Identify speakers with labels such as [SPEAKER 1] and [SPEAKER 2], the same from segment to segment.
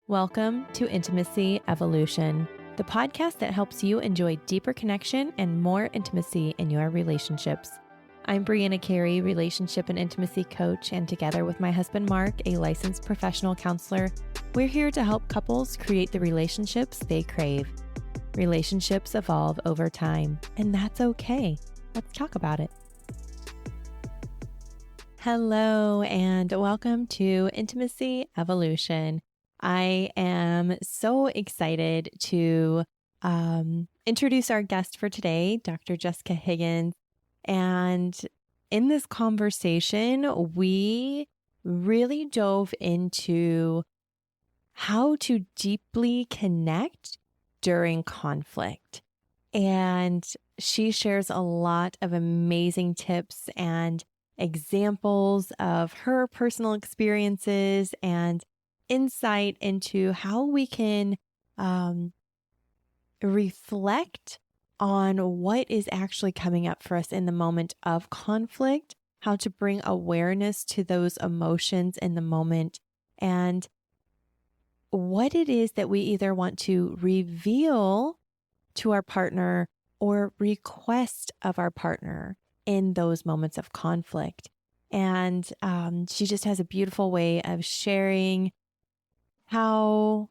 [SPEAKER 1] Welcome to Intimacy Evolution, the podcast that helps you enjoy deeper connection and more intimacy in your relationships. I'm Brianna Carey, relationship and intimacy coach, and together with my husband Mark, a licensed professional counselor, we're here to help couples create the relationships they crave. Relationships evolve over time, and that's okay. Let's talk about it. Hello, and welcome to Intimacy Evolution. I am so excited to introduce our guest for today, Dr. Jessica Higgins. And in this conversation, we really dove into how to deeply connect during conflict. And she shares a lot of amazing tips and examples of her personal experiences and insight into how we can reflect on what is actually coming up for us in the moment of conflict, how to bring awareness to those emotions in the moment, and what it is that we either want to reveal to our partner or request of our partner in those moments of conflict. And she just has a beautiful way of sharing how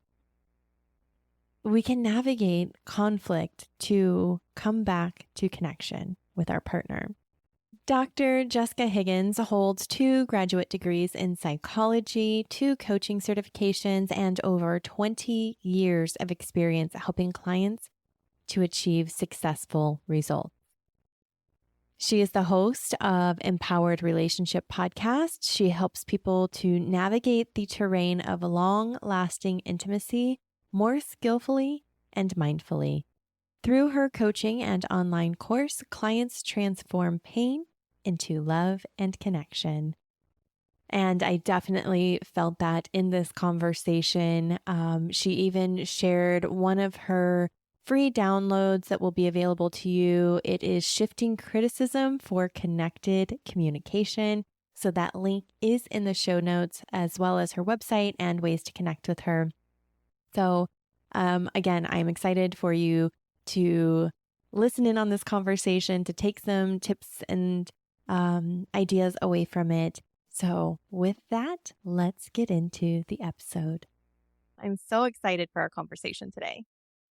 [SPEAKER 1] we can navigate conflict to come back to connection with our partner. Dr. Jessica Higgins holds 2 graduate degrees in psychology, 2 coaching certifications, and over 20 years of experience helping clients to achieve successful results. She is the host of Empowered Relationship Podcast. She helps people to navigate the terrain of long-lasting intimacy more skillfully and mindfully. Through her coaching and online course, clients transform pain into love and connection. And I definitely felt that in this conversation. She even shared one of her free downloads that will be available to you. It is Shifting Criticism for Connected Communication. So that link is in the show notes, as well as her website and ways to connect with her. So again, I'm excited for you to listen in on this conversation, to take some tips and ideas away from it. So with that, let's get into the episode. I'm so excited for our conversation today.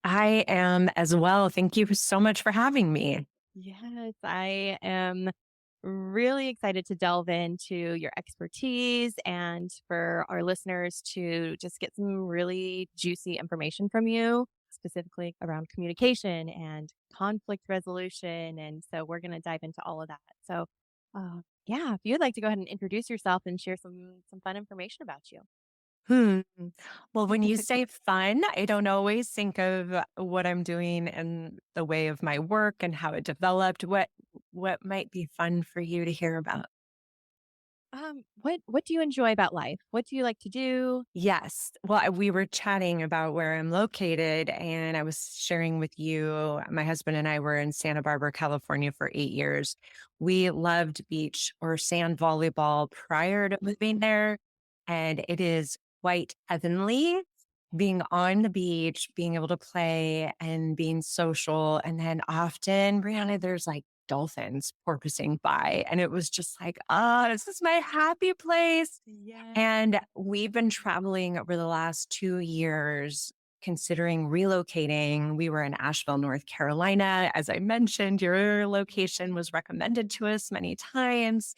[SPEAKER 2] I am as well. Thank you so much for having me.
[SPEAKER 1] Yes, I am really excited to delve into your expertise and for our listeners to just get some really juicy information from you, specifically around communication and conflict resolution. And so we're going to dive into all of that. So, yeah, if you'd like to go ahead and introduce yourself and share some fun information about you.
[SPEAKER 2] Well, when you say fun, I don't always think of what I'm doing in the way of my work and how it developed. What might be fun for you to hear about?
[SPEAKER 1] What do you enjoy about life? What do you like to do?
[SPEAKER 2] Yes. Well, we were chatting about where I'm located, and I was sharing with you, my husband and I were in Santa Barbara, California for 8 years. We loved beach or sand volleyball prior to moving there, and it is quite heavenly being on the beach, being able to play and being social. And then often, Brianna, there's like dolphins porpoising by. And it was just like, this is my happy place.
[SPEAKER 1] Yeah.
[SPEAKER 2] And we've been traveling over the last 2 years, considering relocating. We were in Asheville, North Carolina. As I mentioned, your location was recommended to us many times.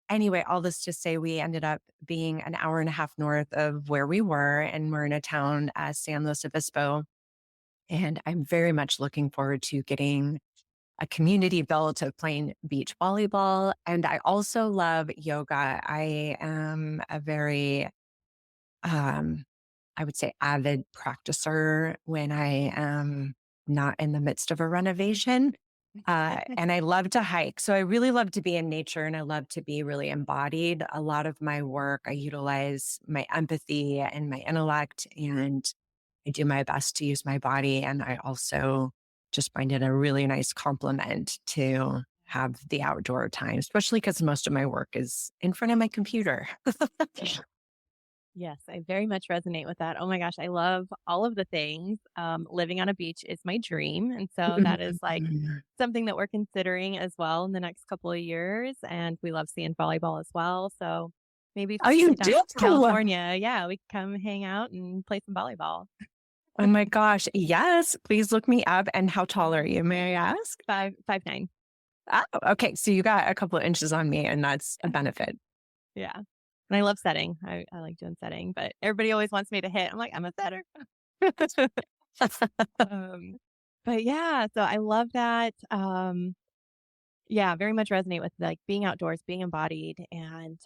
[SPEAKER 2] Anyway, all this to say, we ended up being an hour and a half north of where we were, and we're in a town, San Luis Obispo. And I'm very much looking forward to getting a community built of playing beach volleyball. And I also love yoga. I am a very, I would say, avid practicer when I am not in the midst of a renovation. And I love to hike. So I really love to be in nature and I love to be really embodied. A lot of my work, I utilize my empathy and my intellect, and I do my best to use my body. And I also just find it a really nice compliment to have the outdoor time, especially because most of my work is in front of my computer.
[SPEAKER 1] Yes, I very much resonate with that. Oh my gosh, I love all of the things. Living on a beach is my dream. And so that is like something that we're considering as well in the next couple of years. And we love seeing volleyball as well. So maybe if
[SPEAKER 2] Oh,
[SPEAKER 1] we
[SPEAKER 2] you
[SPEAKER 1] get down
[SPEAKER 2] do?
[SPEAKER 1] to California, yeah, we can come hang out and play some volleyball.
[SPEAKER 2] Oh my gosh. Yes. Please look me up. And how tall are you? May I ask?
[SPEAKER 1] 5'9".
[SPEAKER 2] Oh, okay. So you got a couple of inches on me, and that's a benefit.
[SPEAKER 1] Yeah. And I love setting. I like doing setting, but everybody always wants me to hit. I'm like, I'm a setter. Um, but yeah, so I love that. Yeah, very much resonate with like being outdoors, being embodied. And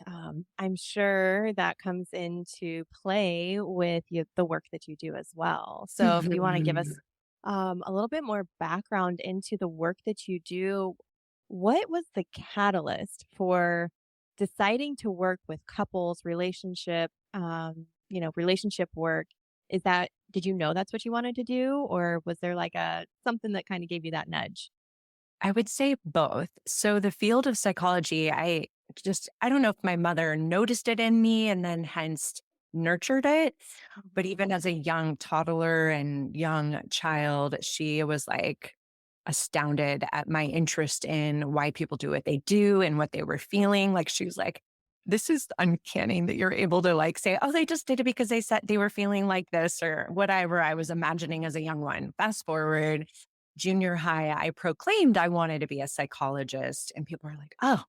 [SPEAKER 1] I'm sure that comes into play with the work that you do as well. So if you want to give us a little bit more background into the work that you do, what was the catalyst for deciding to work with couples, relationship work? Is that, did you know that's what you wanted to do? Or was there like something that kind of gave you that nudge?
[SPEAKER 2] I would say both. So the field of psychology, I don't know if my mother noticed it in me and then hence nurtured it. But
[SPEAKER 1] Mhm.
[SPEAKER 2] even as a young toddler and young child, she was like astounded at my interest in why people do what they do and what they were feeling. Like she was like, this is uncanny that you're able to like say, oh, they just did it because they said they were feeling like this or whatever I was imagining as a young one. Fast forward, junior high, I proclaimed I wanted to be a psychologist. And people are like, oh,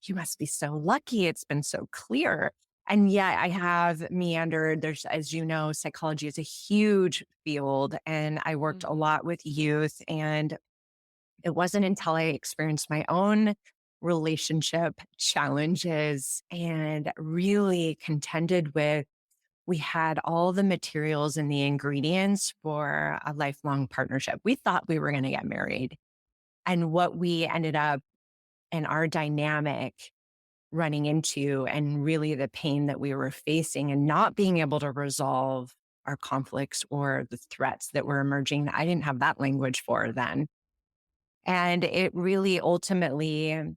[SPEAKER 2] you must be so lucky. It's been so clear. And yet I have meandered. There's, as you know, psychology is a huge field. And I worked a
[SPEAKER 1] Mhm.
[SPEAKER 2] lot with youth. And it wasn't until I experienced my own relationship challenges and really contended with we had all the materials and the ingredients for a lifelong partnership. We thought we were going to get married. And what we ended up and our dynamic running into, and really the pain that we were facing and not being able to resolve our conflicts or the threats that were emerging. I didn't have that language for then. And it really ultimately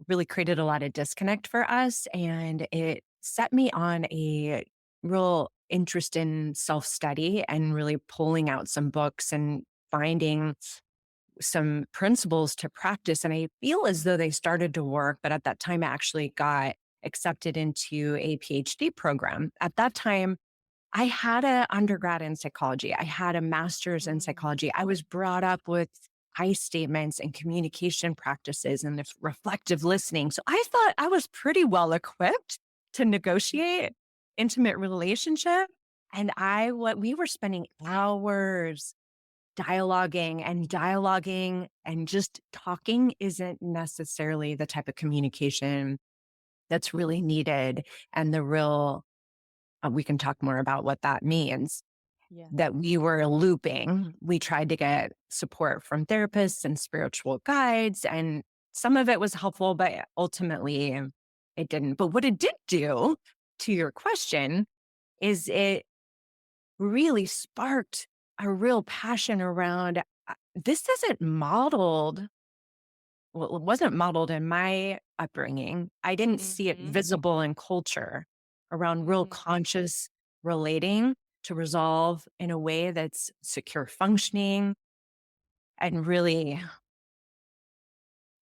[SPEAKER 2] really created a lot of disconnect for us. And it set me on a real interest in self study and really pulling out some books and finding some principles to practice. And I feel as though they started to work, but at that time, I actually got accepted into a PhD program. At that time, I had an undergrad in psychology. I had a master's in
[SPEAKER 1] Mm.
[SPEAKER 2] psychology. I was brought up with I statements and communication practices and this reflective listening. So I thought I was pretty well equipped to negotiate intimate relationship. And what we were spending hours dialoguing and just talking isn't necessarily the type of communication that's really needed. And the real, we can talk more about what that means
[SPEAKER 1] Yeah.
[SPEAKER 2] that we were looping. We tried to get support from therapists and spiritual guides, and some of it was helpful, but ultimately it didn't. But what it did do to your question is it really sparked a real passion around this isn't modeled. Well, it wasn't modeled in my upbringing. I didn't see it
[SPEAKER 1] Mhm.
[SPEAKER 2] visible in culture around real
[SPEAKER 1] Mhm.
[SPEAKER 2] conscious relating to resolve in a way that's secure functioning and really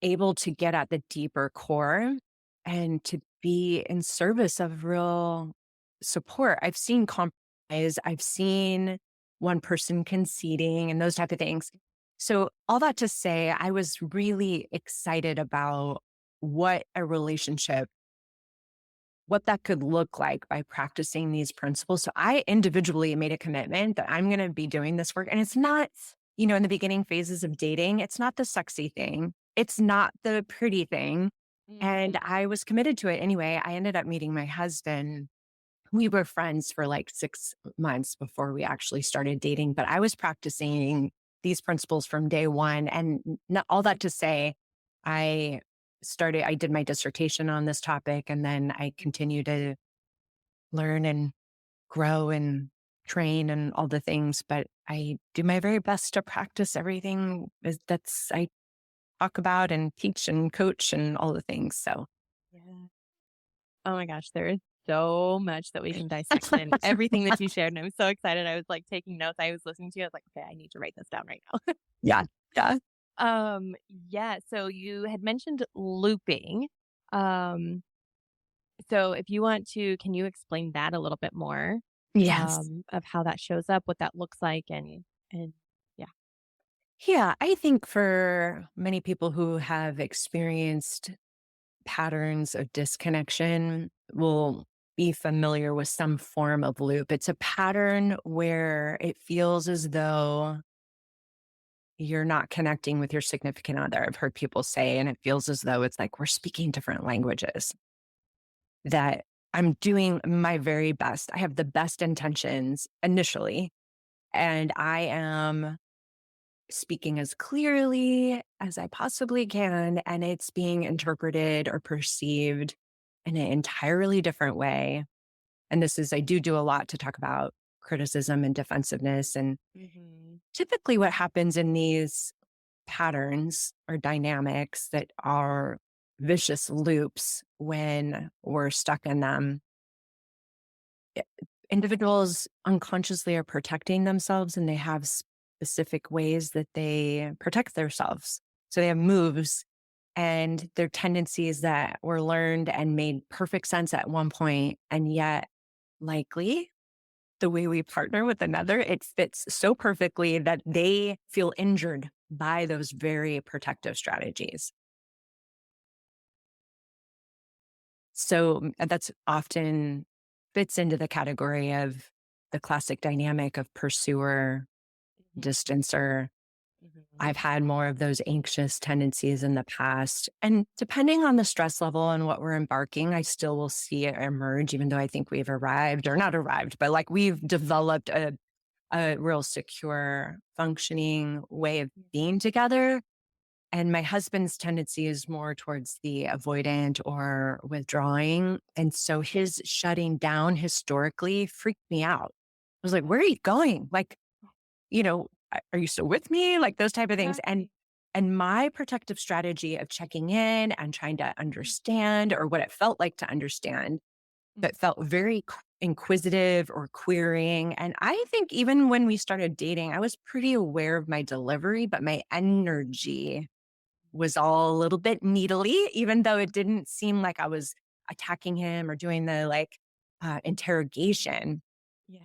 [SPEAKER 2] able to get at the deeper core and to be in service of real support. I've seen compromise, I've seen one person conceding and those type of things. So all that to say, I was really excited about what a relationship, what that could look like by practicing these principles. So I individually made a commitment that I'm going to be doing this work. And it's not, in the beginning phases of dating, it's not the sexy thing. It's not the pretty thing. And
[SPEAKER 1] Mhm.
[SPEAKER 2] I was committed to it anyway. I ended up meeting my husband. We were friends for like 6 months before we actually started dating, but I was practicing these principles from day one. And not all that to say, I I did my dissertation on this topic, and then I continue to learn and grow and train and all the things. But I do my very best to practice everything that's I talk about and teach and coach and all the things. So
[SPEAKER 1] Yeah. Oh my gosh, there is so much that we can dissect and everything that you shared. And I'm so excited. I was like taking notes. I was listening to you. I was like, okay, I need to write this down right now.
[SPEAKER 2] Yeah. Yeah.
[SPEAKER 1] Yeah. So you had mentioned looping. Um, so if you want to, can you explain that a little bit more,
[SPEAKER 2] Yes.
[SPEAKER 1] of how that shows up, what that looks like, and yeah.
[SPEAKER 2] Yeah. I think for many people who have experienced patterns of disconnection will be familiar with some form of loop. It's a pattern where it feels as though you're not connecting with your significant other. I've heard people say, and it feels as though it's like we're speaking different languages, that I'm doing my very best. I have the best intentions initially, and I am speaking as clearly as I possibly can, and it's being interpreted or perceived in an entirely different way. And this is, I do a lot to talk about criticism and defensiveness. And
[SPEAKER 1] Hmm.
[SPEAKER 2] typically, what happens in these patterns or dynamics that are vicious loops when we're stuck in them, i- individuals unconsciously are protecting themselves and they have specific ways that they protect themselves. So they have moves and their tendencies that were learned and made perfect sense at one point, and yet likely the way we partner with another, it fits so perfectly that they feel injured by those very protective strategies. So that's often fits into the category of the classic dynamic of pursuer,
[SPEAKER 1] Hmm.
[SPEAKER 2] distancer.
[SPEAKER 1] Hmm.
[SPEAKER 2] I've had more of those anxious tendencies in the past. And depending on the stress level and what we're embarking, I still will see it emerge, even though I think we've arrived or not arrived, but like we've developed a real secure, functioning way of being together. And my husband's tendency is more towards the avoidant or withdrawing. And so his shutting down historically freaked me out. I was like, where are you going? Like, are you still with me? Like those type of things. And
[SPEAKER 1] Right.
[SPEAKER 2] and my protective strategy of checking in and trying to understand, or what it felt like to understand, that felt very inquisitive or querying. And I think even when we started dating, I was pretty aware of my delivery, but my energy was all a little bit needly, even though it didn't seem like I was attacking him or doing the interrogation.
[SPEAKER 1] Yeah.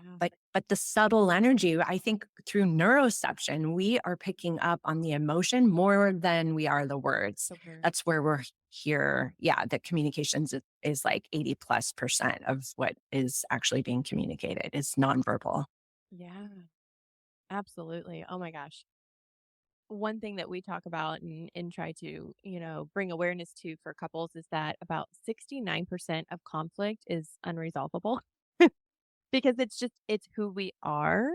[SPEAKER 2] But the subtle energy, I think through neuroception, we are picking up on the emotion more than we are the words.
[SPEAKER 1] The word.
[SPEAKER 2] That's where we're here. Yeah, the communications is like 80+% of what is actually being communicated. It's nonverbal.
[SPEAKER 1] Yeah, absolutely. Oh my gosh. One thing that we talk about and try to, bring awareness to for couples is that about 69% of conflict is unresolvable because it's who we are.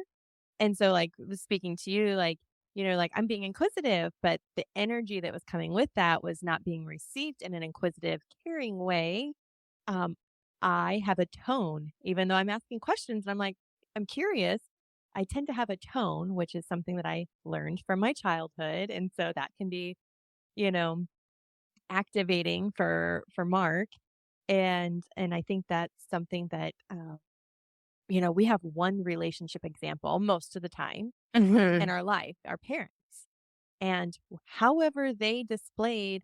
[SPEAKER 1] And so like was speaking to you, like, like I'm being inquisitive, but the energy that was coming with that was not being received in an inquisitive, caring way. Um, I have a tone, even though I'm asking questions and I'm like, I'm curious. I tend to have a tone, which is something that I learned from my childhood. And so that can be, you know, activating for Mark. And I think that's something that we have one relationship example most of the time in
[SPEAKER 2] Mhm.
[SPEAKER 1] our life, our parents. And however they displayed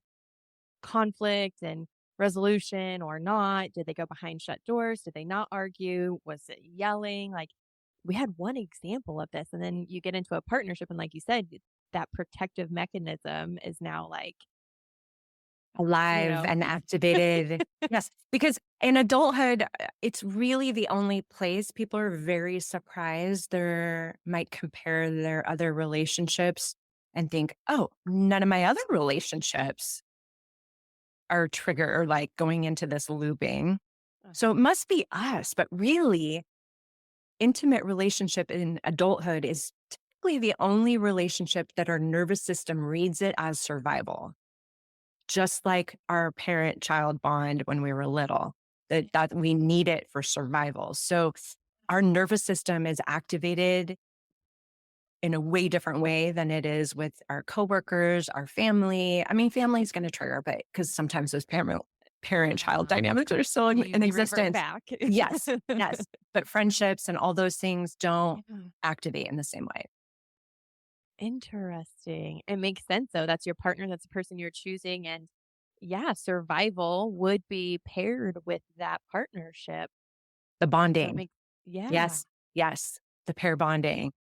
[SPEAKER 1] conflict and resolution or not, did they go behind shut doors? Did they not argue? Was it yelling? Like we had one example of this. And then you get into a partnership. And like you said, that protective mechanism is now like, you
[SPEAKER 2] Alive
[SPEAKER 1] know,
[SPEAKER 2] and activated. Yes, because in adulthood, it's really the only place people are very surprised. They might compare their other relationships and think, oh, none of my other relationships are trigger or like going into this looping. So it
[SPEAKER 1] uh-huh.
[SPEAKER 2] must be us. But really, intimate relationship in adulthood is typically the only relationship that our nervous system reads it as survival, just like our parent child bond when we were little, that we need it for survival. So our nervous system is activated in a way different way than it is with our coworkers, our family. I mean, family is going to trigger, but because sometimes those parent-child
[SPEAKER 1] Yeah.
[SPEAKER 2] dynamics are still in
[SPEAKER 1] You revert
[SPEAKER 2] existence.
[SPEAKER 1] back.
[SPEAKER 2] Yes, yes. But friendships and all those things don't
[SPEAKER 1] Yeah.
[SPEAKER 2] activate in the same way.
[SPEAKER 1] Interesting. It makes sense though. That's your partner, that's the person you're choosing. And yeah, survival would be paired with that partnership.
[SPEAKER 2] The
[SPEAKER 1] So it
[SPEAKER 2] bonding.
[SPEAKER 1] makes, yeah.
[SPEAKER 2] Yes, yes, the pair bonding.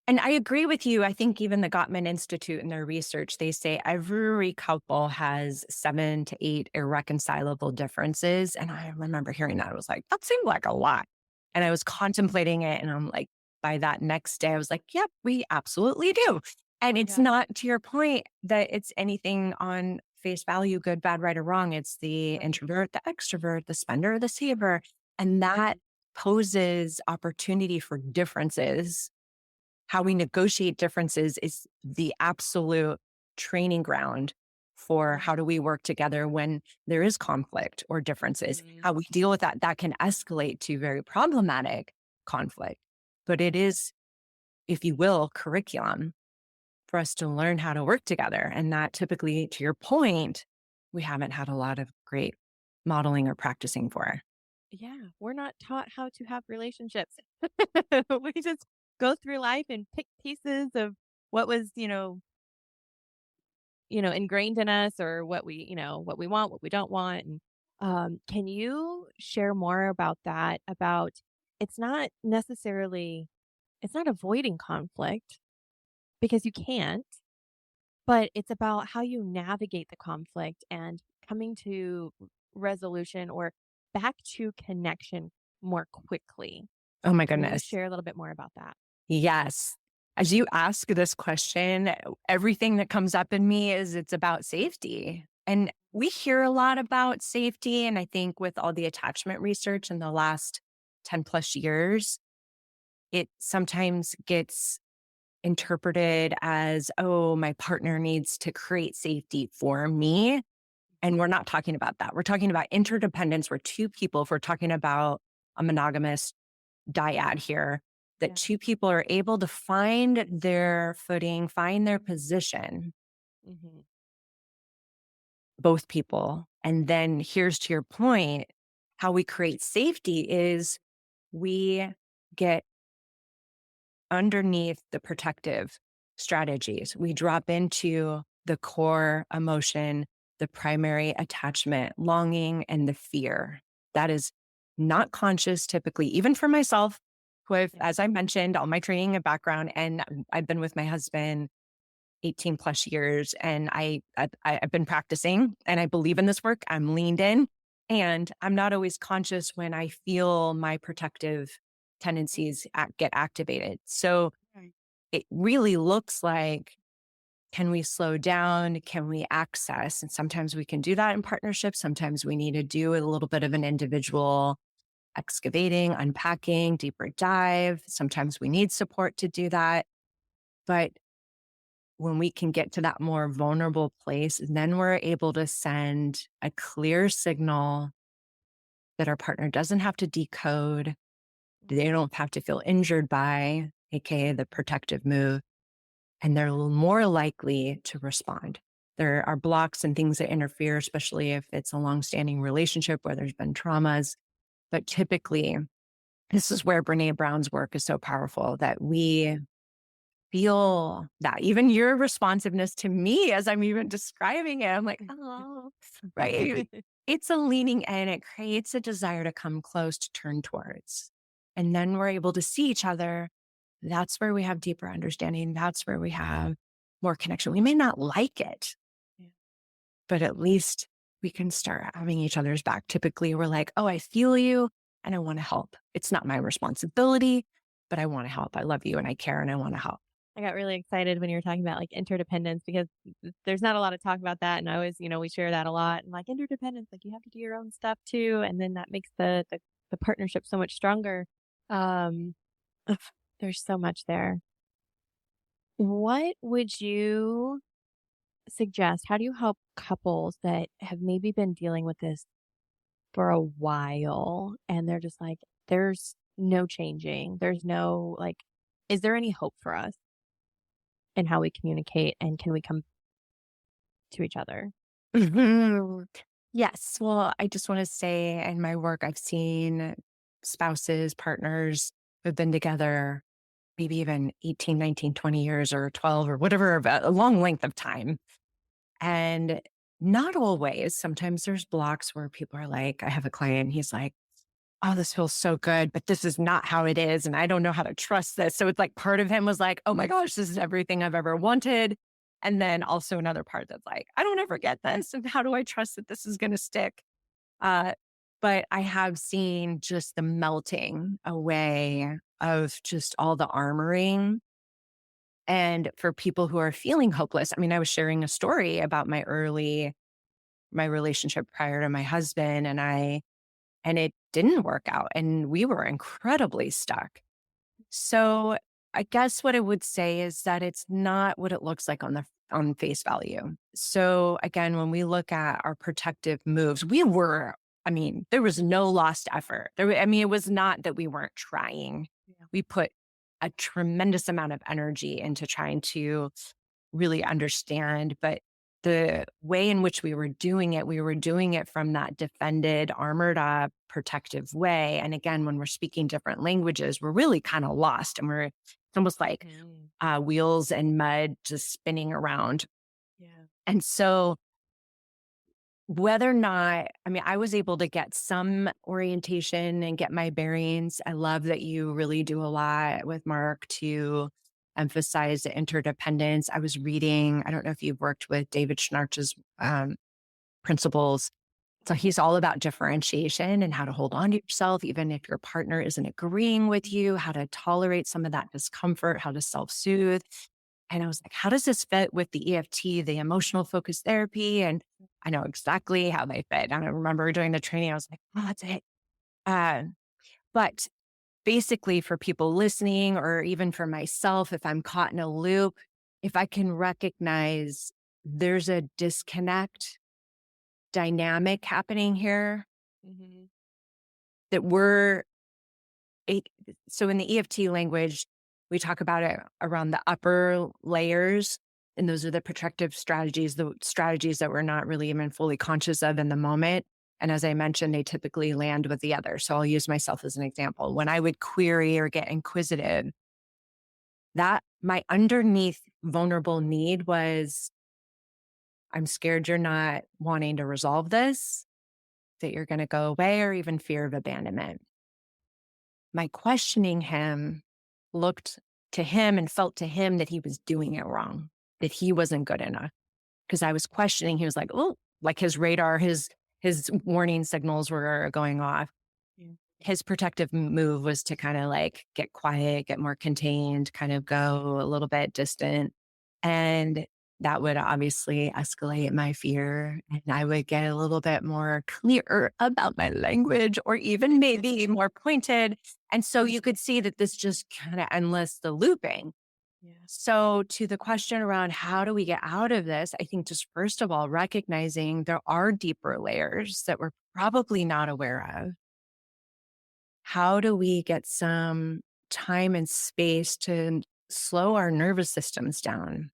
[SPEAKER 2] And I agree with you. I think even the Gottman Institute in their research, they say every couple has 7 to 8 irreconcilable differences. And I remember hearing that. I was like, that seemed like a lot. And I was contemplating it. And I'm like, by that next day, I was like, yep, we absolutely do. And it's
[SPEAKER 1] Yeah.
[SPEAKER 2] not to your point that it's anything on face value, good, bad, right, or wrong. It's the
[SPEAKER 1] Right.
[SPEAKER 2] introvert, the extrovert, the spender, the saver. And that poses opportunity for differences. How we negotiate differences is the absolute training ground for how do we work together when there is conflict or differences.
[SPEAKER 1] Mhm.
[SPEAKER 2] How we deal with that, that can escalate to very problematic conflict. But it is, if you will, curriculum for us to learn how to work together. And that typically, to your point, we haven't had a lot of great modeling or practicing for.
[SPEAKER 1] Yeah. We're not taught how to have relationships. We just go through life and pick pieces of what was, ingrained in us or what what we want, what we don't want. And can you share more about that? About it's not necessarily it's not avoiding conflict because you can't, but it's about how you navigate the conflict and coming to resolution or back to connection more quickly.
[SPEAKER 2] Oh my
[SPEAKER 1] Can you
[SPEAKER 2] goodness.
[SPEAKER 1] share a little bit more about that?
[SPEAKER 2] Yes. As you ask this question, everything that comes up in me is it's about safety. And we hear a lot about safety. And I think with all the attachment research in the last 10 plus years, it sometimes gets interpreted as, oh, my partner needs to create safety for me. And we're not talking about that. We're talking about interdependence where two people, if we're talking about a monogamous dyad here, that
[SPEAKER 1] Yeah.
[SPEAKER 2] two people are able to find their footing, find their position,
[SPEAKER 1] Hmm.
[SPEAKER 2] both people. And then here's to your point, how we create safety is we get underneath the protective strategies. We drop into the core emotion, the primary attachment, longing, and the fear. That is not conscious typically, even for myself, who I've,
[SPEAKER 1] Yeah.
[SPEAKER 2] as I mentioned, all my training and background, and I've been with my husband 18 plus years, and I've been practicing and I believe in this work. I'm leaned in and I'm not always conscious when I feel my protective tendencies get activated. So
[SPEAKER 1] Right.
[SPEAKER 2] it really looks like, can we slow down? Can we access? And sometimes we can do that in partnership. Sometimes we need to do a little bit of an individual excavating, unpacking, deeper dive. Sometimes we need support to do that. But when we can get to that more vulnerable place, then we're able to send a clear signal that our partner doesn't have to decode. They don't have to feel injured by, AKA the protective move, and they're more likely to respond. There are blocks and things that interfere, especially if it's a long-standing relationship where there's been traumas. But typically, this is where Brene Brown's work is so powerful, that we feel that even your responsiveness to me as I'm even describing it, I'm like, oh, right. It's a leaning in, it creates a desire to come close, to turn towards. And then we're able to see each other. That's where we have deeper understanding. That's where we have more connection. We may not like it,
[SPEAKER 1] Yeah.
[SPEAKER 2] but at least we can start having each other's back. Typically, we're like, oh, I feel you and I want to help. It's not my responsibility, but I want to help. I love you and I care and I want to help.
[SPEAKER 1] I got really excited when you were talking about like interdependence because there's not a lot of talk about that. And I always, we share that a lot. And like interdependence, like you have to do your own stuff too. And then that makes the partnership so much stronger. Um, ugh, there's so much there. What would you suggest? How do you help couples that have maybe been dealing with this for a while and they're just like, there's no changing. There's no like, is there any hope for us in how we communicate and can we come to each other?
[SPEAKER 2] Mhm. Yes. Well, I just want to say in my work, I've seen spouses, partners who've been together maybe even 18, 19, 20 years or 12 or whatever, a long length of time. And not always. Sometimes there's blocks where people are like, I have a client, he's like, oh, this feels so good, but this is not how it is. And I don't know how to trust this. So it's like part of him was like, oh my gosh, this is everything I've ever wanted. And then also another part that's like, I don't ever get this. And how do I trust that this is going to stick? Uh, but I have seen just the melting away of just all the armoring. And for people who are feeling hopeless, I mean, I was sharing a story about my relationship prior to my husband and it didn't work out. And we were incredibly stuck. So I guess what I would say is that it's not what it looks like on face value. So again, when we look at our protective moves, I mean, there was no lost effort. I mean, it was not that we weren't trying.
[SPEAKER 1] Yeah.
[SPEAKER 2] We put a tremendous amount of energy into trying to really understand, but the way in which we were doing it from that defended, armored up, protective way. And again, when we're speaking different languages, we're really kind of lost and it's almost like
[SPEAKER 1] Mhm.
[SPEAKER 2] wheels and mud just spinning around.
[SPEAKER 1] Yeah.
[SPEAKER 2] And so, whether or not, I mean, I was able to get some orientation and get my bearings. I love that you really do a lot with Mark to emphasize the interdependence. I was reading, I don't know if you've worked with David Schnarch's principles. So he's all about differentiation and how to hold on to yourself, even if your partner isn't agreeing with you, how to tolerate some of that discomfort, how to self soothe. And I was like, how does this fit with the EFT, the emotional focused therapy? And I know exactly how they fit. And I remember doing the training, I was like, oh, that's it. Uh, but basically, for people listening, or even for myself, if I'm caught in a loop, if I can recognize there's a disconnect dynamic happening here
[SPEAKER 1] Mhm.
[SPEAKER 2] that we're it, so in the EFT language, we talk about it around the upper layers. And those are the protective strategies, the strategies that we're not really even fully conscious of in the moment. And as I mentioned, they typically land with the other. So I'll use myself as an example. When I would query or get inquisitive, that my underneath vulnerable need was, I'm scared you're not wanting to resolve this, that you're going to go away, or even fear of abandonment. My questioning him looked to him and felt to him that he was doing it wrong, that he wasn't good enough. Because I was questioning, he was like, oh, like his radar, his warning signals were going off.
[SPEAKER 1] Yeah.
[SPEAKER 2] His protective move was to kind of like get quiet, get more contained, kind of go a little bit distant. And that would obviously escalate my fear. And I would get a little bit more clear about my language, or even maybe more pointed. And so you could see that this just kind of endless the looping.
[SPEAKER 1] Yeah.
[SPEAKER 2] So, to the question around how do we get out of this, I think just first of all, recognizing there are deeper layers that we're probably not aware of. How do we get some time and space to slow our nervous systems down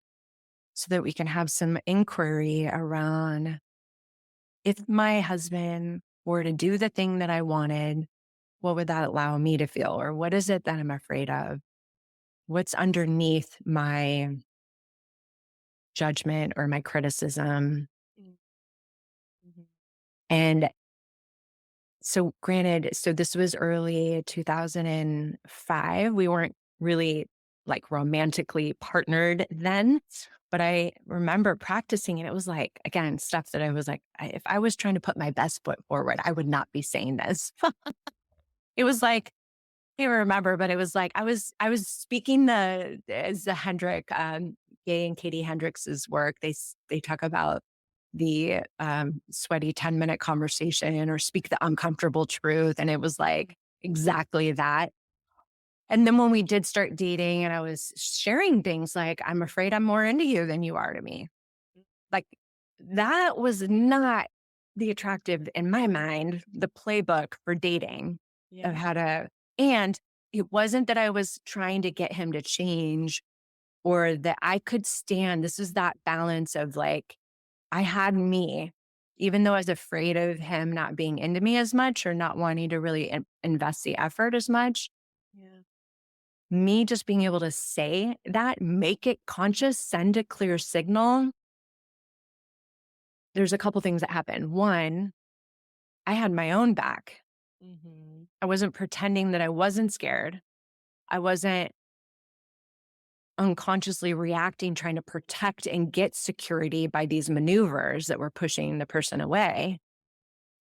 [SPEAKER 2] so that we can have some inquiry around, if my husband were to do the thing that I wanted, what would that allow me to feel? Or what is it that I'm afraid of? What's underneath my judgment or my criticism?
[SPEAKER 1] Mm. Mhm.
[SPEAKER 2] And so, granted, so this was early 2005. We weren't really like romantically partnered then, but I remember practicing and it was like, again, stuff that I was like, if I was trying to put my best foot forward, I would not be saying this. It was like, I can't remember, but it was like I was speaking the as the Hendrick, Gay and Katie Hendricks's work. They talk about the sweaty 10-minute conversation or speak the uncomfortable truth, and it was like exactly that. And then when we did start dating, and I was sharing things like, "I'm afraid I'm more into you than you are to me," like that was not the attractive in my mind, the playbook for dating of
[SPEAKER 1] Yeah.
[SPEAKER 2] how to, and it wasn't that I was trying to get him to change or that I could stand. This is that balance of like, I had me even though I was afraid of him not being into me as much or not wanting to really invest the effort as much,
[SPEAKER 1] Yeah.
[SPEAKER 2] me just being able to say that, make it conscious, send a clear signal. There's a couple things that happen. One, I had my own back.
[SPEAKER 1] Mm-hmm.
[SPEAKER 2] I wasn't pretending that I wasn't scared. I wasn't unconsciously reacting, trying to protect and get security by these maneuvers that were pushing the person away.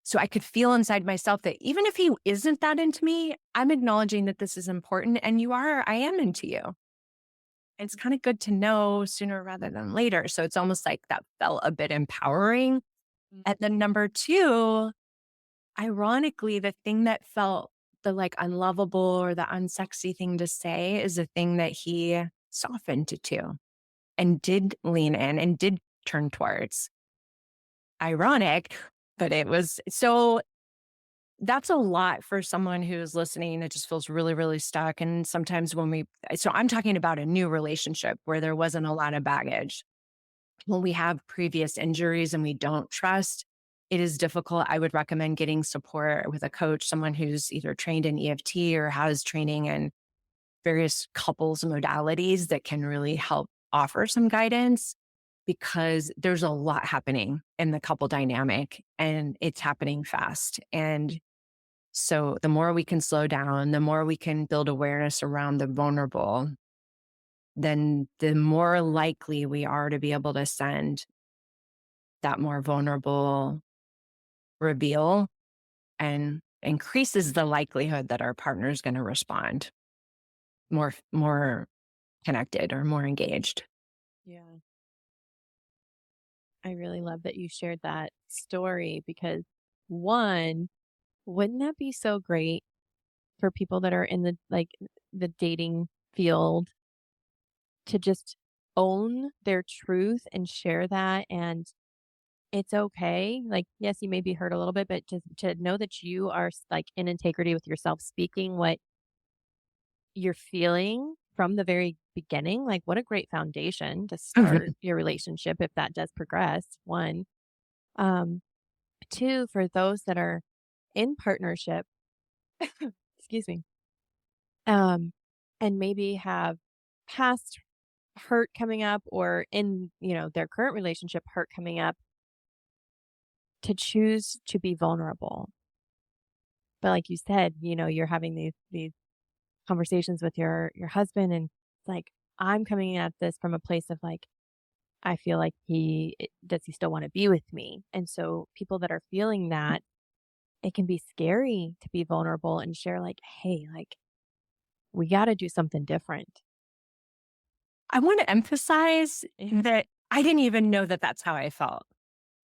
[SPEAKER 2] So I could feel inside myself that even if he isn't that into me, I'm acknowledging that this is important and I am into you. It's kind of good to know sooner rather than later. So it's almost like that felt a bit empowering. And then number two, ironically, the thing that felt the like unlovable or the unsexy thing to say is the thing that he softened to and did lean in and did turn towards. Ironic, but it was so that's a lot for someone who's listening that just feels really, really stuck. And sometimes so I'm talking about a new relationship where there wasn't a lot of baggage. When we have previous injuries and we don't trust, it is difficult. I would recommend getting support with a coach, someone who's either trained in EFT or has training in various couples modalities that can really help offer some guidance because there's a lot happening in the couple dynamic and it's happening fast. And so the more we can slow down, the more we can build awareness around the vulnerable, then the more likely we are to be able to send that more vulnerable reveal and increases the likelihood that our partner is going to respond more connected or more engaged.
[SPEAKER 1] Yeah. I really love that you shared that story because one, wouldn't that be so great for people that are in the dating field to just own their truth and share that and it's okay. Like, yes, you may be hurt a little bit, but to know that you are like in integrity with yourself, speaking what you're feeling from the very beginning. Like, what a great foundation to start your relationship if that does progress. One, um, two, for those that are in partnership, excuse me, um, and maybe have past hurt coming up or in, their current relationship hurt coming up to choose to be vulnerable. But like you said, you're having these conversations with your husband and it's like I'm coming at this from a place of like I feel like does he still want to be with me? And so people that are feeling that it can be scary to be vulnerable and share like, hey, like we got to do something different.
[SPEAKER 2] I want to emphasize
[SPEAKER 1] Yeah.
[SPEAKER 2] that I didn't even know that that's how I felt.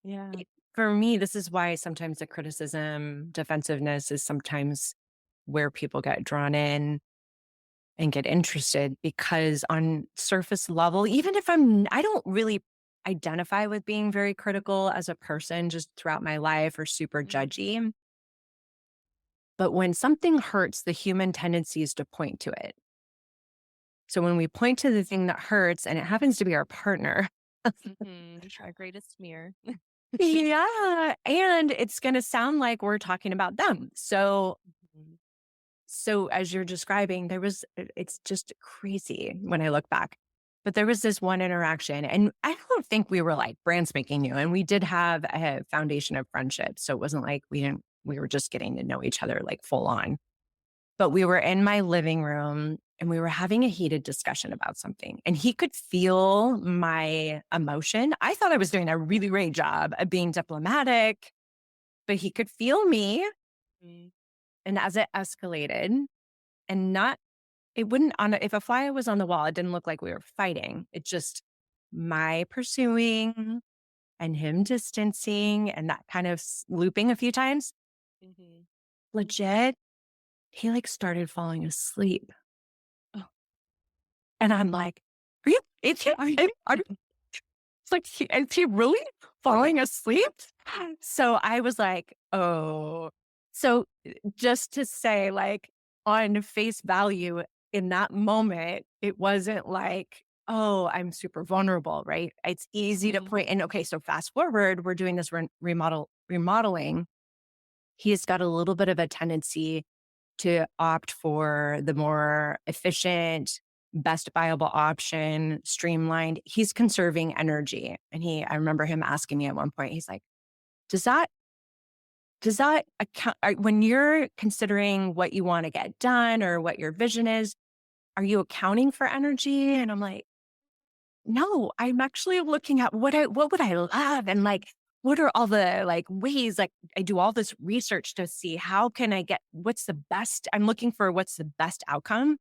[SPEAKER 1] Yeah.
[SPEAKER 2] For me, this is why sometimes the criticism, defensiveness is sometimes where people get drawn in and get interested because on surface level, even if I don't really identify with being very critical as a person just throughout my life or super
[SPEAKER 1] Mhm.
[SPEAKER 2] judgy. But when something hurts, the human tendency is to point to it. So when we point to the thing that hurts and it happens to be our partner,
[SPEAKER 1] Our greatest mirror.
[SPEAKER 2] yeah, and it's going to sound like we're talking about them. So
[SPEAKER 1] Mhm.
[SPEAKER 2] So as you're describing, it's just crazy when I look back. But there was this one interaction, and I don't think we were like brand spanking new. And we did have a foundation of friendship. So it wasn't like we were just getting to know each other like full on. But we were in my living room and we were having a heated discussion about something. And he could feel my emotion. I thought I was doing a really great job of being diplomatic, but he could feel me.
[SPEAKER 1] Mm.
[SPEAKER 2] And as it escalated, and not it wouldn't on a if a fly was on the wall, it didn't look like we were fighting. It just my pursuing and him distancing and that kind of looping a few times.
[SPEAKER 1] Mhm.
[SPEAKER 2] Legit, he like started falling asleep.
[SPEAKER 1] Oh,
[SPEAKER 2] And I'm like, are you is he, are you it's like is he really falling asleep? So I was like, oh. So just to say, like on face value in that moment, it wasn't like oh, I'm super vulnerable, right? It's easy to
[SPEAKER 1] Mhm.
[SPEAKER 2] point. And okay, so fast forward, we're doing this remodeling. He's got a little bit of a tendency to opt for the more efficient, best viable option, streamlined. He's conserving energy. And I remember him asking me at one point, he's like, does that, does that account, when you're considering what you want to get done or what your vision is, are you accounting for energy? And I'm like, no, I'm actually looking at what would I love and like what are all the like ways like I do all this research to see how can I get what's the best I'm looking for what's the best outcome.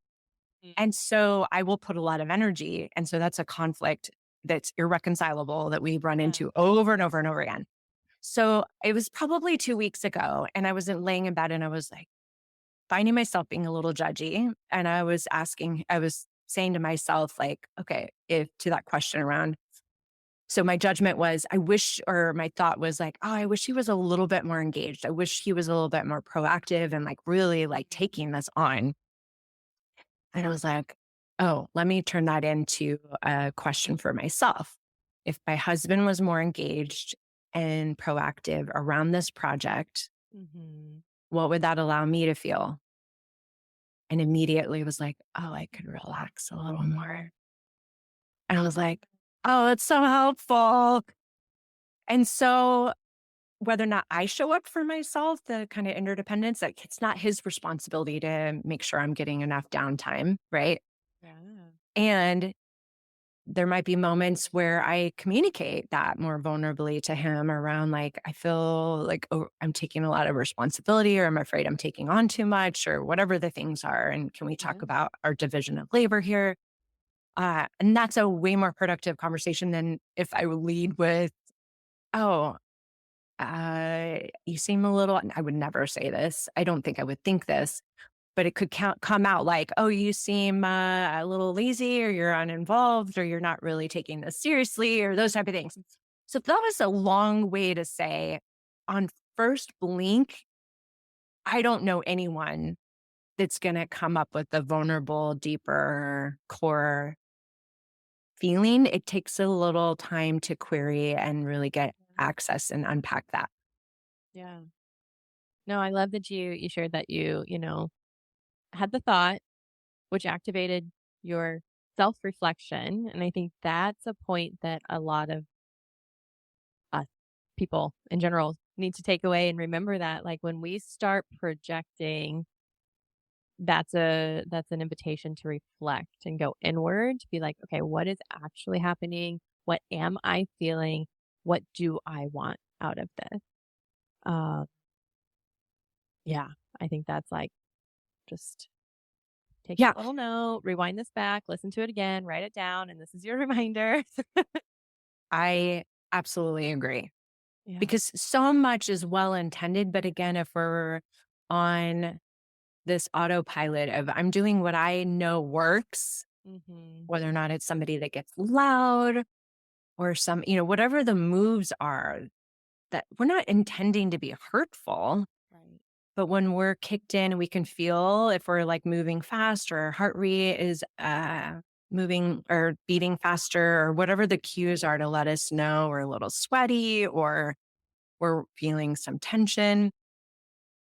[SPEAKER 1] Mm.
[SPEAKER 2] And so I will put a lot of energy. And so that's a conflict that's irreconcilable that we run
[SPEAKER 1] Yeah.
[SPEAKER 2] into over and over and over again. So it was probably 2 weeks ago and I was laying in bed and I was like finding myself being a little judgy. And I was saying to myself, like, okay, if to that question around, so my judgment was, I wish, or my thought was like, oh, I wish he was a little bit more engaged. I wish he was a little bit more proactive and like really like taking this on. And I was like, oh, let me turn that into a question for myself. If my husband was more engaged and proactive around this project,
[SPEAKER 1] Mhm.
[SPEAKER 2] what would that allow me to feel? And immediately was like, oh, I could relax a little more. And I was like, oh, that's so helpful. And so whether or not I show up for myself, the kind of interdependence, like it's not his responsibility to make sure I'm getting enough downtime. Right.
[SPEAKER 1] Yeah.
[SPEAKER 2] And there might be moments where I communicate that more vulnerably to him around like, I feel like oh, I'm taking a lot of responsibility or I'm afraid I'm taking on too much or whatever the things are. And can we talk
[SPEAKER 1] Mhm.
[SPEAKER 2] about our division of labor here? And that's a way more productive conversation than if I would lead with, oh, you seem a little, and I would never say this. I don't think I would think this, but it could come out like, oh, you seem a little lazy or you're uninvolved or you're not really taking this seriously or those type of things. So that was a long way to say on first blink, I don't know anyone that's going to come up with a vulnerable, deeper core feeling. It takes a little time to query and really get access and unpack that.
[SPEAKER 1] Yeah. No, I love that you shared that you had the thought, which activated your self-reflection, and I think that's a point that a lot of us people in general need to take away and remember that, like, when we start projecting, that's an invitation to reflect and go inward to be like, "Okay, what is actually happening? What am I feeling? What do I want out of this?" Uh, yeah, I think that's, like, just take
[SPEAKER 2] Yeah,
[SPEAKER 1] that little note, rewind this back, listen to it again, write it down, and this is your reminder.
[SPEAKER 2] I absolutely agree
[SPEAKER 1] Yeah.
[SPEAKER 2] because so much is well intended. But again, if we're on this autopilot of I'm doing what I know works,
[SPEAKER 1] Mhm.
[SPEAKER 2] whether or not it's somebody that gets loud or whatever the moves are, that we're not intending to be hurtful.
[SPEAKER 1] Right.
[SPEAKER 2] But when we're kicked in, we can feel if we're like moving fast or our heart rate is moving or beating faster or whatever the cues are to let us know we're a little sweaty or we're feeling some tension.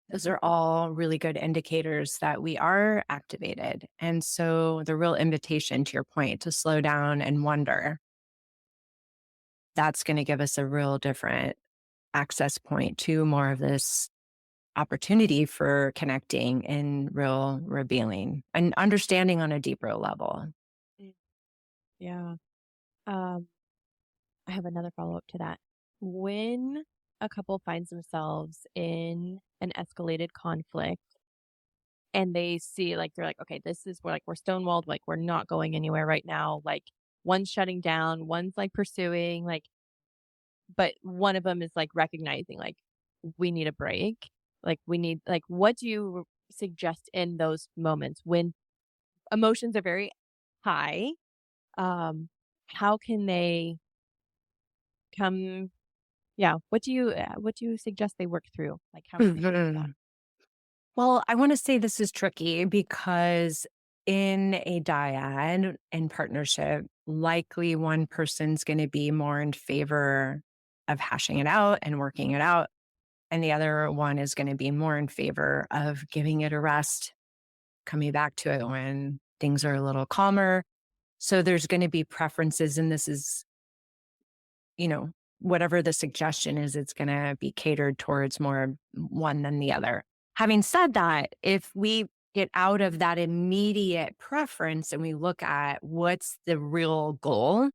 [SPEAKER 2] Those are all really good indicators that we are activated. And so the real invitation to your point to slow down and wonder, that's going to give us a real different access point to more of this opportunity for connecting and real revealing and understanding on a deeper level.
[SPEAKER 1] Mm. Yeah. Um, I have another follow-up to that. When a couple finds themselves in an escalated conflict and they see like they're like, okay, this is we're stonewalled, like we're not going anywhere right now. Like one's shutting down, one's like pursuing, like, but one of them is like recognizing like we need a break. Like we need like what do you suggest in those moments when emotions are very high? Um, how can they come yeah, what do you suggest they work through? Like, how can they work through that?
[SPEAKER 2] Mhm. Well, I want to say this is tricky because in a dyad and partnership, likely one person's going to be more in favor of hashing it out and working it out. And the other one is going to be more in favor of giving it a rest, coming back to it when things are a little calmer. So there's going to be preferences. And this is, whatever the suggestion is, it's going to be catered towards more one than the other. Having said that, if we get out of that immediate preference and we look at what's the real goal,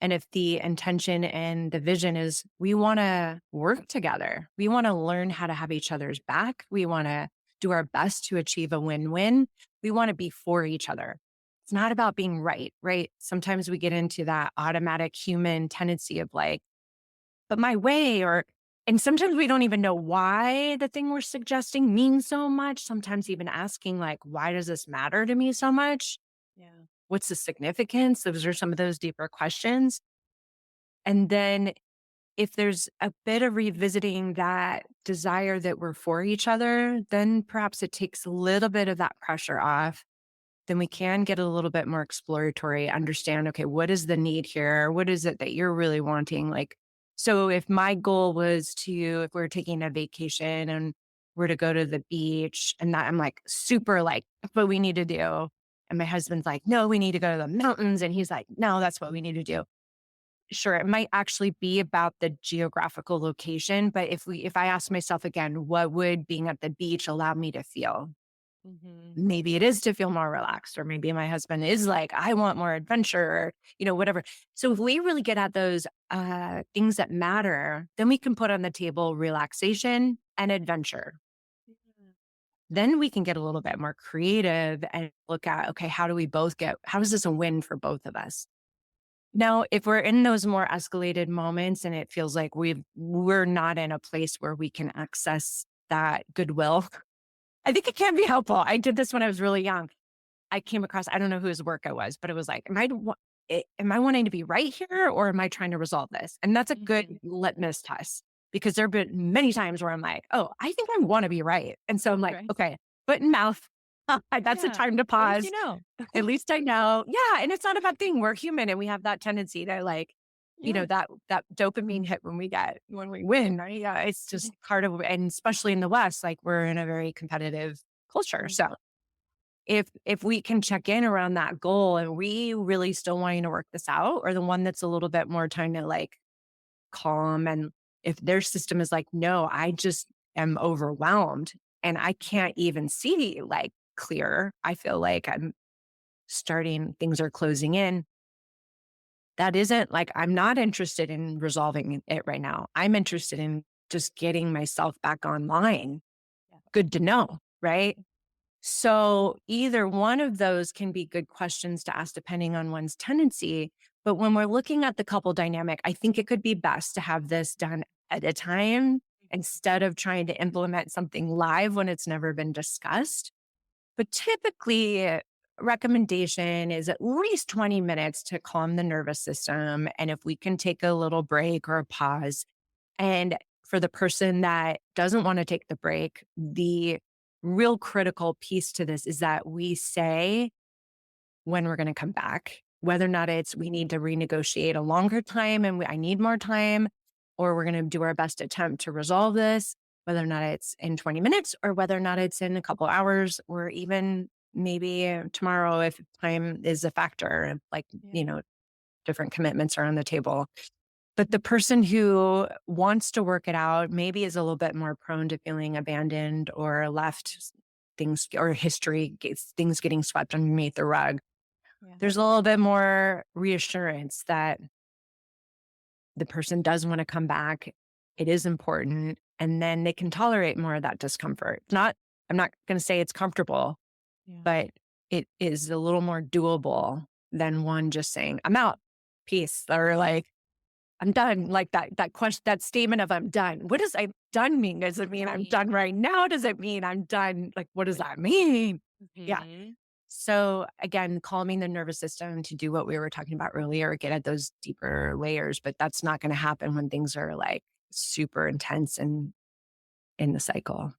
[SPEAKER 2] and if the intention and the vision is we want to work together, we want to learn how to have each other's back, we want to do our best to achieve a win-win, we want to be for each other. It's not about being right, right? Sometimes we get into that automatic human tendency of like, but my way, and sometimes we don't even know why the thing we're suggesting means so much. Sometimes even asking like, why does this matter to me so much?
[SPEAKER 1] Yeah.
[SPEAKER 2] What's the significance? Those are some of those deeper questions. And then if there's a bit of revisiting that desire that we're for each other, then perhaps it takes a little bit of that pressure off. Then we can get a little bit more exploratory, understand, okay, what is the need here? What is it that you're really wanting? Like, so if my goal was if we're taking a vacation and we're to go to the beach and that I'm like super like, that's what we need to do. And my husband's like, no, we need to go to the mountains. And he's like, no, that's what we need to do. Sure, it might actually be about the geographical location. But if I ask myself again, what would being at the beach allow me to feel?
[SPEAKER 1] Mm-hmm.
[SPEAKER 2] Maybe it is to feel more relaxed, or maybe my husband is like, I want more adventure, or, whatever. So if we really get at those things that matter, then we can put on the table relaxation and adventure. Then we can get a little bit more creative and look at, okay, how is this a win for both of us? Now, if we're in those more escalated moments and it feels like we're not in a place where we can access that goodwill, I think it can be helpful. I did this when I was really young. I came across, I don't know whose work it was, but it was like, am I wanting to be right here or am I trying to resolve this? And that's a good litmus test because there have been many times where I'm like, oh, I think I want to be right. And so I'm like,
[SPEAKER 1] Right.
[SPEAKER 2] okay, foot in mouth. That's a
[SPEAKER 1] Yeah.
[SPEAKER 2] time to
[SPEAKER 1] At least
[SPEAKER 2] pause.
[SPEAKER 1] you know.
[SPEAKER 2] At least I know. Yeah. And it's not a bad thing. We're human and we have that tendency to like,
[SPEAKER 1] Yeah.
[SPEAKER 2] that dopamine hit when we win, right? Yeah. It's just part of, and especially in the West, like we're in a very competitive culture. So if we can check in around that goal and we really still wanting to work this out, or the one that's a little bit more trying to like calm, and if their system is like, no, I just am overwhelmed and I can't even see like clear. I feel like things are closing in. That isn't like, I'm not interested in resolving it right now. I'm interested in just getting myself back online.
[SPEAKER 1] Yeah.
[SPEAKER 2] Good to know, right? So either one of those can be good questions to ask depending on one's tendency. But when we're looking at the couple dynamic, I think it could be best to have this done at a time instead of trying to implement something live when it's never been discussed. But typically, recommendation is at least 20 minutes to calm the nervous system. And if we can take a little break or a pause, and for the person that doesn't want to take the break, the real critical piece to this is that we say when we're going to come back, whether or not it's we need to renegotiate a longer time and I need more time, or we're going to do our best attempt to resolve this, whether or not it's in 20 minutes or whether or not it's in a couple hours or even maybe tomorrow if time is a factor, like,
[SPEAKER 1] Yeah.
[SPEAKER 2] different commitments are on the table. But the person who wants to work it out maybe is a little bit more prone to feeling abandoned or left, things or things getting swept underneath the rug.
[SPEAKER 1] Yeah.
[SPEAKER 2] There's a little bit more reassurance that the person does want to come back. It is important. And then they can tolerate more of that discomfort. I'm not going to say it's comfortable,
[SPEAKER 1] Yeah.
[SPEAKER 2] but it is a little more doable than one just saying, I'm out, peace, or like, I'm done. Like that question, that statement of I'm done. What does I'm done mean? Does it mean I'm
[SPEAKER 1] Right.
[SPEAKER 2] done right now? Does it mean I'm done? Like, what does that mean? Yeah.
[SPEAKER 1] Mhm.
[SPEAKER 2] So again, calming the nervous system to do what we were talking about earlier, get at those deeper layers, but that's not going to happen when things are like super intense and in the cycle.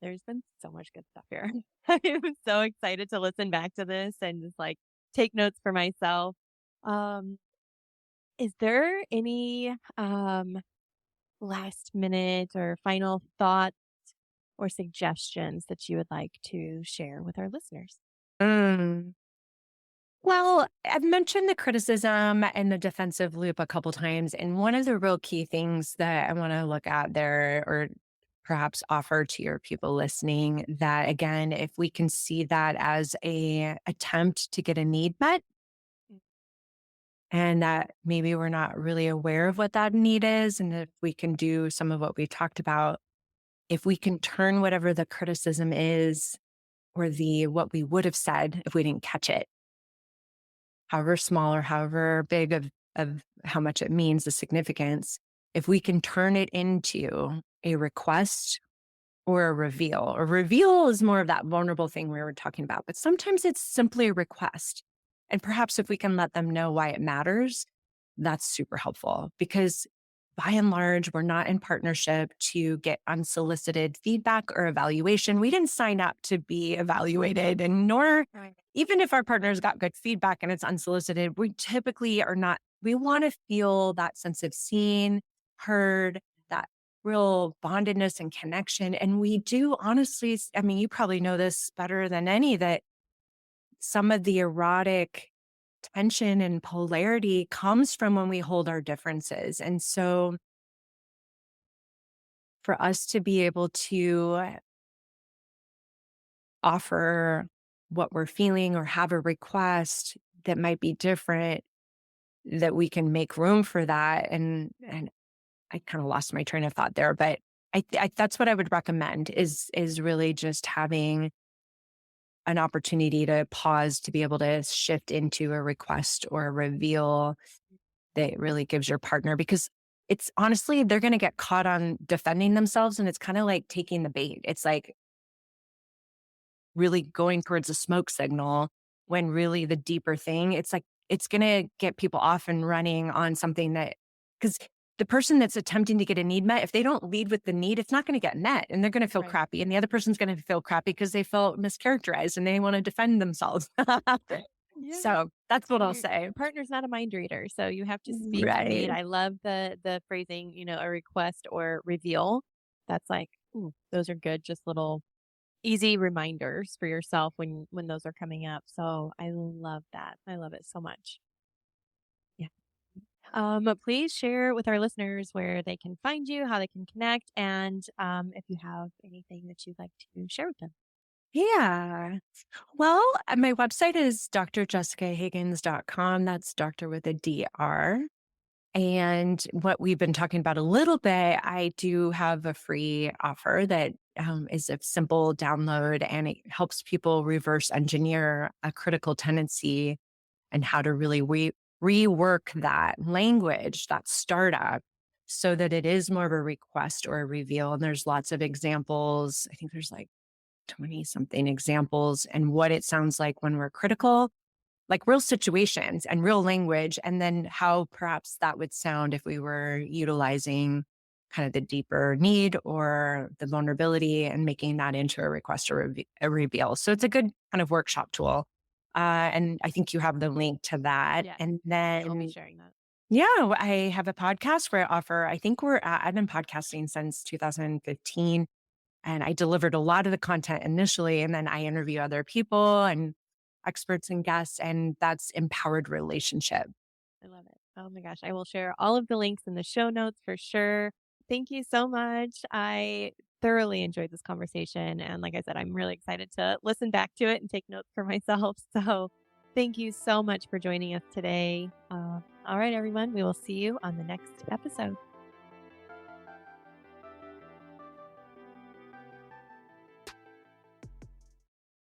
[SPEAKER 1] there's been so much good stuff here. I'm so excited to listen back to this and just like take notes for myself. Um, is there any last minute or final thoughts or suggestions that you would like to share with our listeners?
[SPEAKER 2] Mm. Well, I've mentioned the criticism and the defensive loop a couple times. And one of the real key things that I want to look at there or perhaps offer to your people listening that again, if we can see that as a attempt to get a need met
[SPEAKER 1] Mm.
[SPEAKER 2] and that maybe we're not really aware of what that need is. And if we can do some of what we talked about, if we can turn whatever the criticism is or the what we would have said if we didn't catch it however small or however big of how much it means, the significance, if we can turn it into a request or a reveal. A reveal is more of that vulnerable thing we were talking about, but sometimes it's simply a request. And perhaps if we can let them know why it matters, that's super helpful because by and large, we're not in partnership to get unsolicited feedback or evaluation. We didn't sign up to be evaluated, and nor,
[SPEAKER 1] Right.
[SPEAKER 2] even if our partners got good feedback and it's unsolicited, we typically are not, we want to feel that sense of seen, heard, that real bondedness and connection. And we do honestly, I mean, you probably know this better than any that some of the erotic tension and polarity comes from when we hold our differences. And so for us to be able to offer what we're feeling or have a request that might be different, that we can make room for that. And I kind of lost my train of thought there, but that's what I would recommend is really just having an opportunity to pause to be able to shift into a request or a reveal that really gives your partner because it's honestly they're going to get caught on defending themselves and it's kind of like taking the bait. It's like really going towards a smoke signal when really the deeper thing, it's like it's going to get people off and running on something that cuz the person that's attempting to get a need met, if they don't lead with the need, it's not going to get met and they're going to feel
[SPEAKER 1] Right.
[SPEAKER 2] crappy and the other person's going to feel crappy because they felt mischaracterized and they want to defend themselves.
[SPEAKER 1] Yeah.
[SPEAKER 2] So, that's what I'll
[SPEAKER 1] Your
[SPEAKER 2] say.
[SPEAKER 1] partner's not a mind reader, so you have to speak the need.
[SPEAKER 2] Right.
[SPEAKER 1] I love the phrasing, a request or reveal. That's like, ooh, those are good, just little easy reminders for yourself when those are coming up. So I love that. I love it so much. Yeah. Please share with our listeners where they can find you, how they can connect, and if you have anything that you'd like to share with them.
[SPEAKER 2] Yeah. Well, my website is drjessicahiggins.com. That's doctor with a DR. And what we've been talking about a little bit, I do have a free offer that is a simple download and it helps people reverse engineer a critical tendency and how to really rework that language, that startup, so that it is more of a request or a reveal. And there's lots of examples. I think there's like 20 something examples and what it sounds like when we're critical, like real situations and real language, and then how perhaps that would sound if we were utilizing kind of the deeper need or the vulnerability and making that into a request or a reveal. So it's a good kind of workshop tool. And I think you have the link to that.
[SPEAKER 1] Yes,
[SPEAKER 2] And
[SPEAKER 1] I will be
[SPEAKER 2] then,
[SPEAKER 1] sharing that.
[SPEAKER 2] yeah, I have a podcast where I offer, I think I've been podcasting since 2015 and I delivered a lot of the content initially, and then I interview other people and experts and guests, and that's empowered relationship.
[SPEAKER 1] I love it. Oh my gosh. I will share all of the links in the show notes for sure. Thank you so much. I thoroughly enjoyed this conversation. And like I said, I'm really excited to listen back to it and take notes for myself. So thank you so much for joining us today. All right, everyone. We will see you on the next episode.